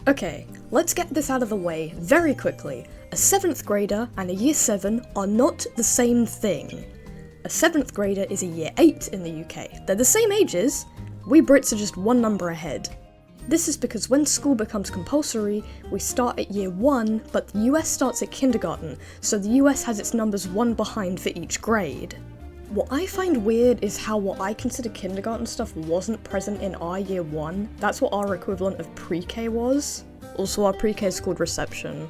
Okay, let's get this out of the way very quickly. A 7th grader and a year 7 are not the same thing. A 7th grader is a year 8 in the UK. They're the same ages, we Brits are just one number ahead. This is because when school becomes compulsory, we start at year 1, but the US starts at kindergarten, so the US has its numbers one behind for each grade. What I find weird is how what I consider kindergarten stuff wasn't present in our year 1. That's what our equivalent of pre-K was. Also, our pre-K is called reception.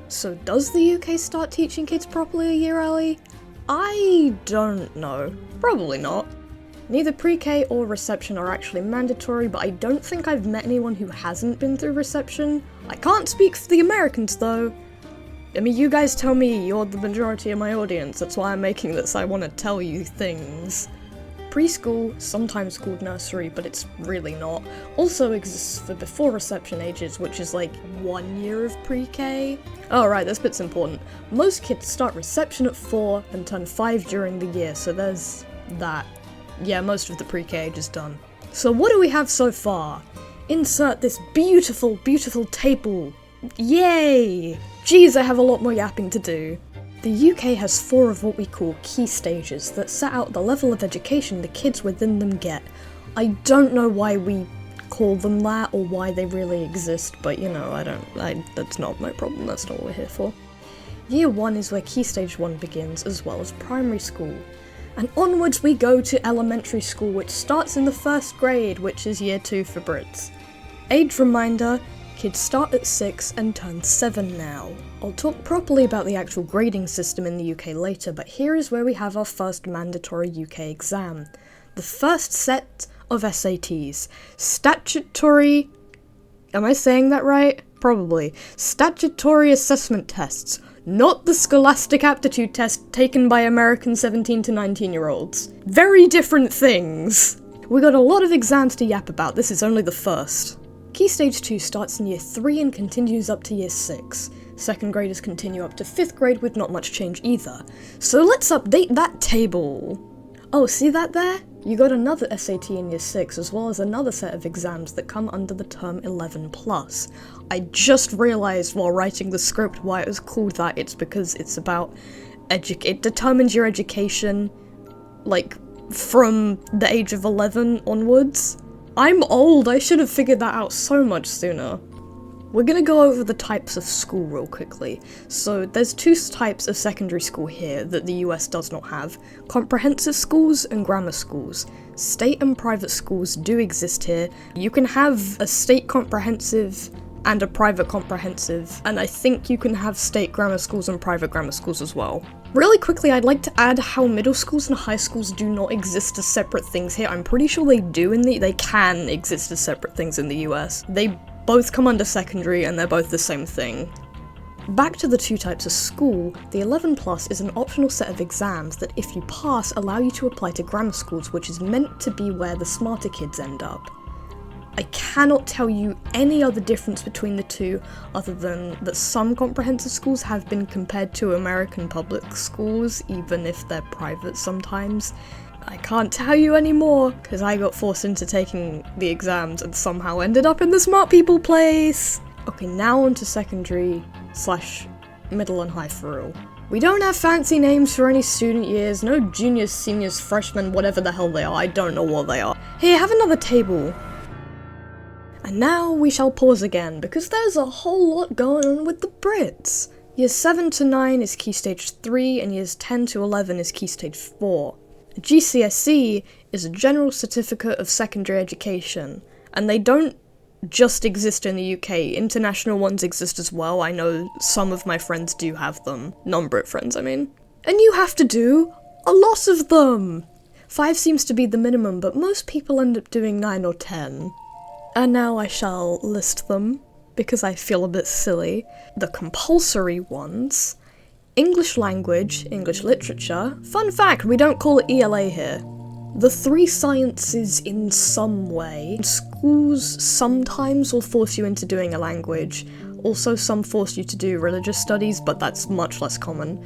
So does the UK start teaching kids properly a year early? I don't know. Probably not. Neither pre-K or reception are actually mandatory, but I don't think I've met anyone who hasn't been through reception. I can't speak for the Americans though. I mean, you guys tell me, you're the majority of my audience, that's why I'm making this, I want to tell you things. Preschool, sometimes called nursery, but it's really not, also exists for before reception ages, which is like 1 year of pre-K. Oh right, this bit's important. Most kids start reception at 4 and turn 5 during the year, so there's that. Yeah, most of the pre-K age is done. So what do we have so far? Insert this beautiful, beautiful table. Yay! Geez, I have a lot more yapping to do. The UK has 4 of what we call key stages that set out the level of education the kids within them get. I don't know why we call them that or why they really exist, but you know, that's not my problem, that's not what we're here for. Year 1 is where key stage 1 begins, as well as primary school. And onwards we go to elementary school, which starts in the 1st grade, which is year 2 for Brits. Age reminder, kids start at 6 and turn 7 now. I'll talk properly about the actual grading system in the UK later, but here is where we have our first mandatory UK exam. The first set of SATs. Statutory... am I saying that right? Probably. Statutory assessment tests. Not the scholastic aptitude test taken by American 17 to 19-year-olds. Very different things. We got a lot of exams to yap about, this is only the first. Key Stage 2 starts in year 3 and continues up to year 6. 2nd graders continue up to 5th grade with not much change either. So let's update that table. Oh, see that there? You got another SAT in year 6 as well as another set of exams that come under the term 11+. I just realised while writing the script why it was called that. It's because it's about it determines your education, like, from the age of 11 onwards. I'm old, I should have figured that out so much sooner. We're gonna go over the types of school real quickly. So there's 2 types of secondary school here that the US does not have. Comprehensive schools and grammar schools. State and private schools do exist here. You can have a state comprehensive and a private comprehensive, and I think you can have state grammar schools and private grammar schools as well. Really quickly, I'd like to add how middle schools and high schools do not exist as separate things here. I'm pretty sure they do they can exist as separate things in the US. They both come under secondary and they're both the same thing. Back to the 2 types of school, the 11+ is an optional set of exams that if you pass allow you to apply to grammar schools, which is meant to be where the smarter kids end up. I cannot tell you any other difference between the 2 other than that some comprehensive schools have been compared to American public schools, even if they're private sometimes. I can't tell you anymore, because I got forced into taking the exams and somehow ended up in the smart people place! Okay, now on to secondary / middle and high for real. We don't have fancy names for any student years, no juniors, seniors, freshmen, whatever the hell they are, I don't know what they are. Here, have another table. And now we shall pause again, because there's a whole lot going on with the Brits. Years 7 to 9 is Key Stage 3, and years 10 to 11 is Key Stage 4. A GCSE is a General Certificate of Secondary Education, and they don't just exist in the UK, international ones exist as well. I know some of my friends do have them, non-Brit friends I mean. And you have to do a lot of them! 5 seems to be the minimum, but most people end up doing 9 or 10. And now I shall list them, because I feel a bit silly. The compulsory ones. English language, English literature. Fun fact, we don't call it ELA here. The 3 sciences in some way. Schools sometimes will force you into doing a language. Also, some force you to do religious studies, but that's much less common.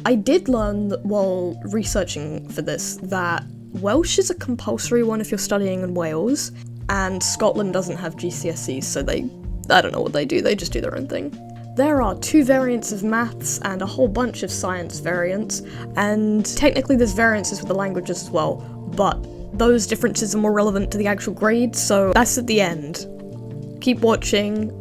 I did learn that while researching for this that Welsh is a compulsory one if you're studying in Wales, and Scotland doesn't have GCSEs, so they I don't know what they just do their own thing. There are 2 variants of maths and a whole bunch of science variants, and technically there's variances with the languages as well, but those differences are more relevant to the actual grade, so that's at the end. Keep watching,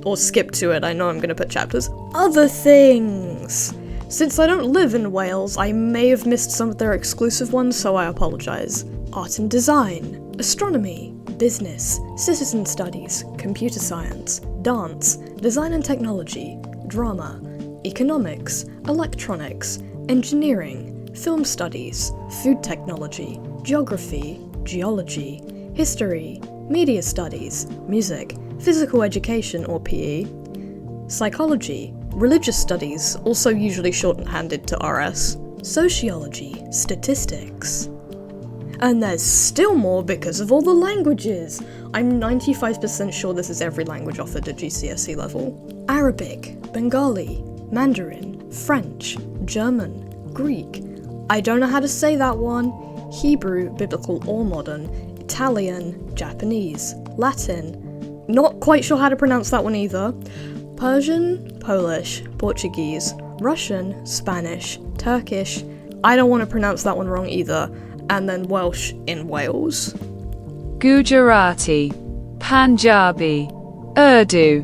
or skip to it, I know I'm gonna put chapters. Other things! Since I don't live in Wales, I may have missed some of their exclusive ones, so I apologise. Art and design, astronomy, business, citizen studies, computer science, dance, design and technology, drama, economics, electronics, engineering, film studies, food technology, geography, geology, history, media studies, music, physical education or PE, psychology, religious studies, also usually shorthanded to RS, sociology, statistics. And there's still more because of all the languages! I'm 95% sure this is every language offered at GCSE level. Arabic, Bengali, Mandarin, French, German, Greek. I don't know how to say that one. Hebrew, biblical or modern, Italian, Japanese, Latin. Not quite sure how to pronounce that one either. Persian, Polish, Portuguese, Russian, Spanish, Turkish. I don't want to pronounce that one wrong either. And then Welsh in Wales. Gujarati, Punjabi, Urdu.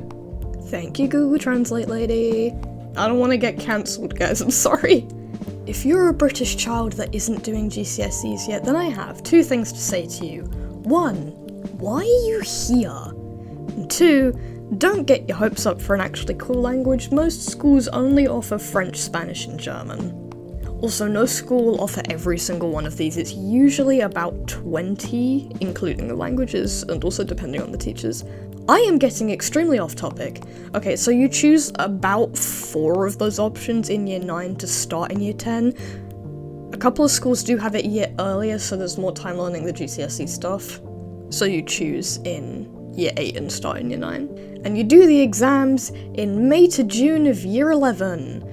Thank you, Google Translate lady. I don't want to get cancelled, guys, I'm sorry. If you're a British child that isn't doing GCSEs yet, then I have 2 things to say to you. 1, why are you here? And 2, don't get your hopes up for an actually cool language. Most schools only offer French, Spanish, and German. Also, no school will offer every single one of these. It's usually about 20, including the languages, and also depending on the teachers. I am getting extremely off topic. Okay, so you choose about 4 of those options in year 9 to start in year 10. A couple of schools do have it a year earlier, so there's more time learning the GCSE stuff. So you choose in year 8 and start in year 9. And you do the exams in May to June of year 11.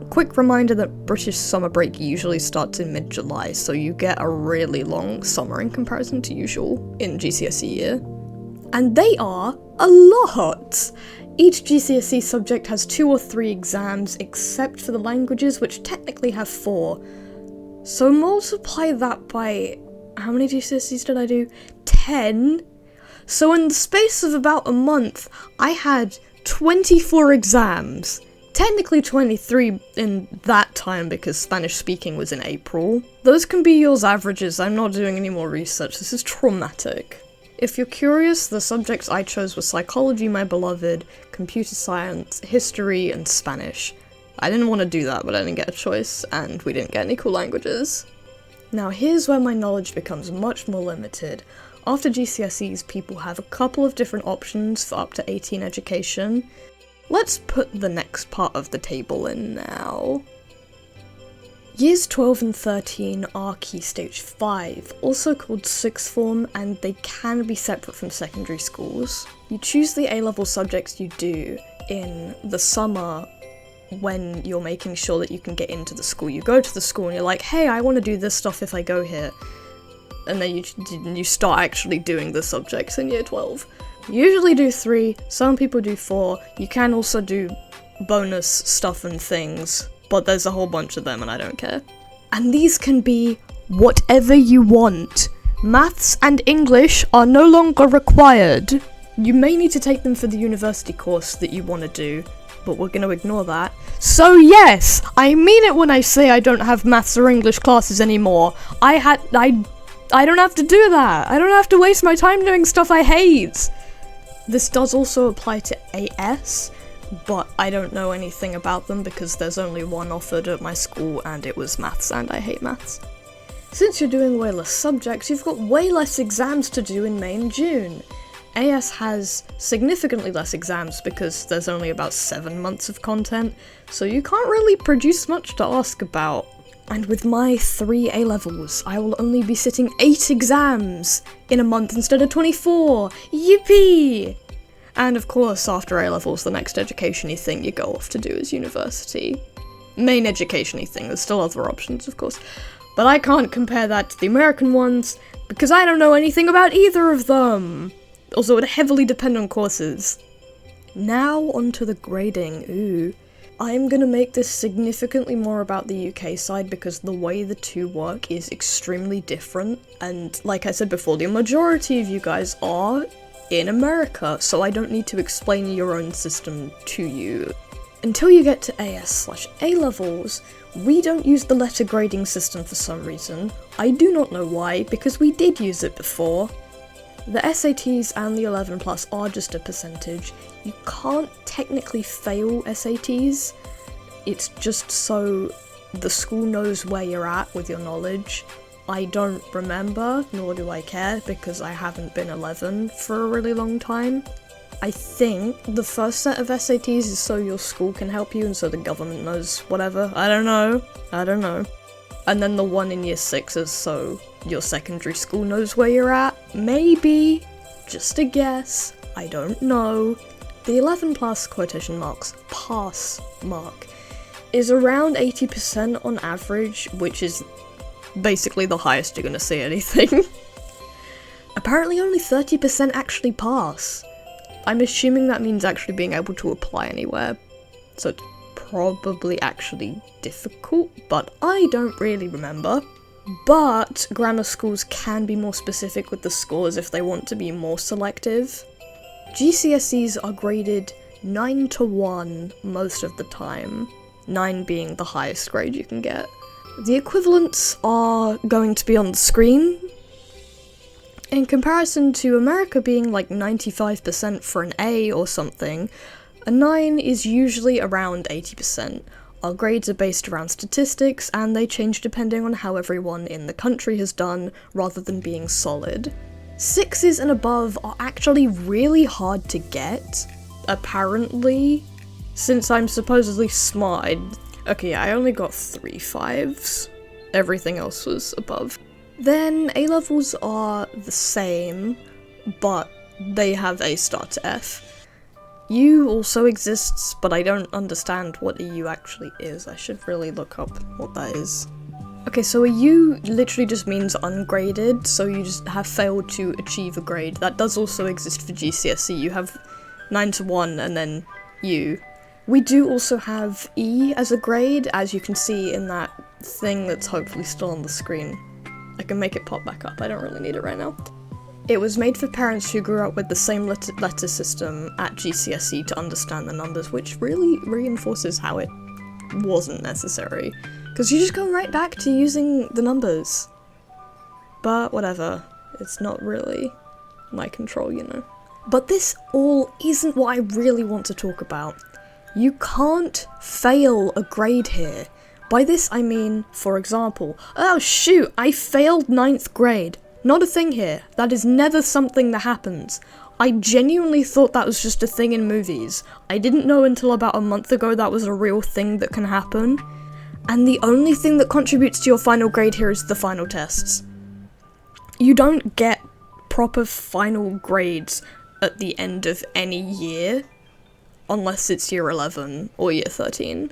Quick reminder that British summer break usually starts in mid-July, so you get a really long summer in comparison to usual in GCSE year. And they are a lot! Each GCSE subject has 2 or 3 exams, except for the languages, which technically have 4. So multiply that by... how many GCSEs did I do? 10? So in the space of about a month, I had 24 exams. Technically 23 in that time because Spanish speaking was in April. Those can be yours averages, I'm not doing any more research, this is traumatic. If you're curious, the subjects I chose were psychology, my beloved, computer science, history, and Spanish. I didn't want to do that, but I didn't get a choice, and we didn't get any cool languages. Now here's where my knowledge becomes much more limited. After GCSEs, people have a couple of different options for up to 18 education. Let's put the next part of the table in now. Years 12 and 13 are Key Stage 5, also called sixth form, and they can be separate from secondary schools. You choose the A-level subjects you do in the summer when you're making sure that you can get into the school. You go to the school and you're like, hey, I want to do this stuff if I go here. And then you start actually doing the subjects in year 12. You usually do 3, some people do 4, you can also do bonus stuff and things, but there's a whole bunch of them and I don't care. And these can be whatever you want. Maths and English are no longer required. You may need to take them for the university course that you want to do, but we're going to ignore that. So yes, I mean it when I say I don't have maths or English classes anymore. I don't have to do that. I don't have to waste my time doing stuff I hate. This does also apply to AS, but I don't know anything about them because there's only one offered at my school and it was maths and I hate maths. Since you're doing way less subjects, you've got way less exams to do in May and June. AS has significantly less exams because there's only about 7 months of content, so you can't really produce much to ask about. And with my 3 A-levels, I will only be sitting 8 exams in a month instead of 24! Yippee! And of course, after A-levels, the next education-y thing you go off to do is university. Main education-y thing, there's still other options, of course. But I can't compare that to the American ones, because I don't know anything about either of them! Also, it would heavily depend on courses. Now onto the grading. Ooh. I'm gonna make this significantly more about the UK side because the way the two work is extremely different, and like I said before, the majority of you guys are in America, so I don't need to explain your own system to you. Until you get to AS/A levels, we don't use the letter grading system for some reason. I do not know why, because we did use it before. The SATs and the 11 plus are just a percentage. You can't technically fail SATs, it's just so the school knows where you're at with your knowledge. I don't remember, nor do I care, because I haven't been 11 for a really long time. I think the first set of SATs is so your school can help you and so the government knows whatever. I don't know. And then the one in year 6 is so your secondary school knows where you're at. Maybe. Just a guess. I don't know. The 11 plus quotation marks pass mark is around 80% on average, which is basically the highest you're gonna see anything. Apparently only 30% actually pass. I'm assuming that means actually being able to apply anywhere, so it's probably actually difficult, but I don't really remember. But grammar schools can be more specific with the scores if they want to be more selective. GCSEs are graded 9 to 1 most of the time, 9 being the highest grade you can get. The equivalents are going to be on the screen. In comparison to America being like 95% for an A or something, a 9 is usually around 80%. Our grades are based around statistics, and they change depending on how everyone in the country has done, rather than being solid. 6s and above are actually really hard to get, apparently, since I'm supposedly smart. Okay, I only got 3 5s. Everything else was above. Then A-levels are the same, but they have A star to F. U also exists, but I don't understand what a U actually is. I should really look up what that is. Okay, so a U literally just means ungraded, so you just have failed to achieve a grade. That does also exist for GCSE. You have 9 to 1 and then U. We do also have E as a grade, as you can see in that thing that's hopefully still on the screen. I can make it pop back up, I don't really need it right now. It was made for parents who grew up with the same letter system at GCSE to understand the numbers, which really reinforces how it wasn't necessary. Because you just go right back to using the numbers. But whatever, it's not really my control, you know. But this all isn't what I really want to talk about. You can't fail a grade here. By this I mean, for example, oh shoot, I failed 9th grade. Not a thing here. That is never something that happens. I genuinely thought that was just a thing in movies. I didn't know until about a month ago that was a real thing that can happen. And the only thing that contributes to your final grade here is the final tests. You don't get proper final grades at the end of any year, unless it's year 11 or year 13.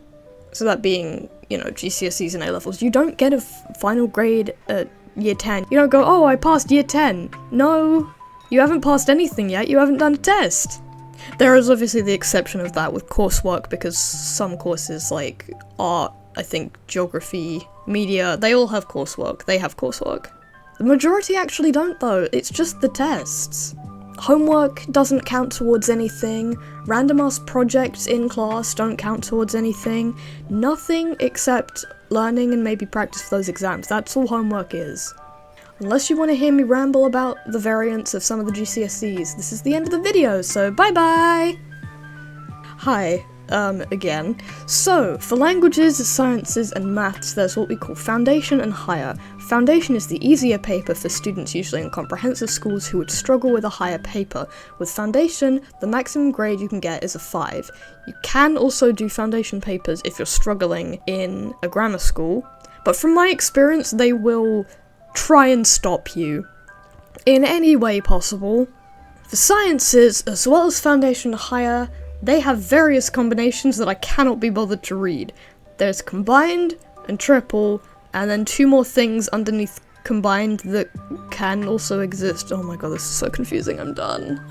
So that being, you know, GCSEs and A-levels. You don't get a final grade at year 10. You don't go, oh, I passed year 10. No, you haven't passed anything yet, you haven't done a test. There is obviously the exception of that with coursework, because some courses like art, I think geography, media, they all have coursework. They have coursework. The majority actually don't though, it's just the tests. Homework doesn't count towards anything, random ass projects in class don't count towards anything, nothing except learning and maybe practice for those exams. That's all homework is. Unless you want to hear me ramble about the variants of some of the GCSEs, this is the end of the video, so bye bye! Hi, again. So, for languages, sciences, and maths, there's what we call Foundation and Higher. Foundation is the easier paper for students usually in comprehensive schools who would struggle with a higher paper. With Foundation, the maximum grade you can get is a 5. You can also do Foundation papers if you're struggling in a grammar school, but from my experience, they will try and stop you in any way possible. For sciences, as well as Foundation and Higher, they have various combinations that I cannot be bothered to read. There's combined and triple, and then 2 more things underneath combined that can also exist. Oh my god, this is so confusing, I'm done.